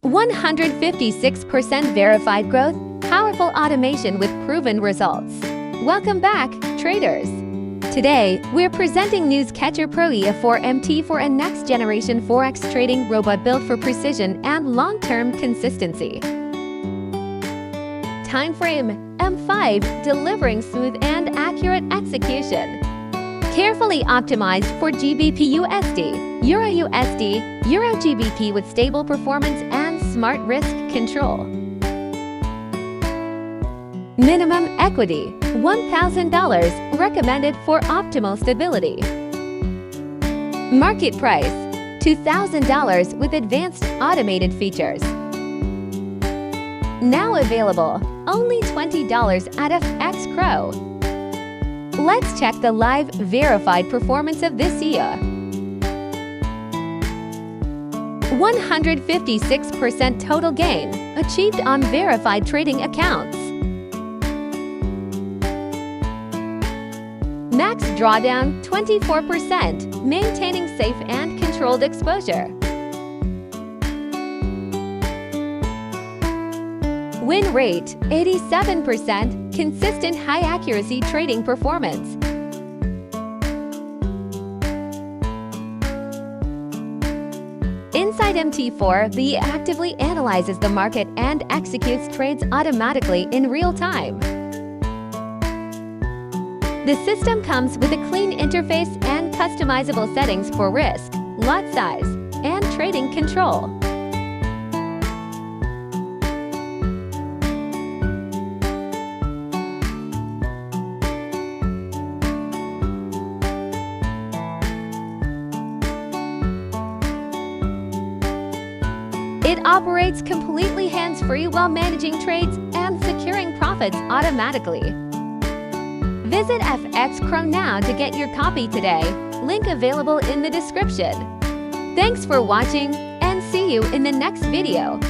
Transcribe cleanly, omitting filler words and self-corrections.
156% verified growth, powerful automation with proven results. Welcome back, traders! Today, we're presenting news Catcher Pro EA V4.38 MT4, a next-generation Forex trading robot built for precision and long-term consistency. Timeframe M5, delivering smooth and accurate execution. Carefully optimized for GBPUSD, EURUSD, EURGBP with stable performance and smart risk control. Minimum equity, $1,000, recommended for optimal stability. Market price, $2,000 with advanced automated features. Now available, only $20 at Forexpro. Let's check the live verified performance of this EA. 156% total gain, achieved on verified trading accounts. Max drawdown 24%, maintaining safe and controlled exposure. Win rate 87%, consistent high accuracy trading performance. Inside MT4, the actively analyzes the market and executes trades automatically in real time. The system comes with a clean interface and customizable settings for risk, lot size, and trading control. It operates completely hands-free while managing trades and securing profits automatically. Visit Forexpro now to get your copy today. Link available in the description. Thanks for watching and see you in the next video.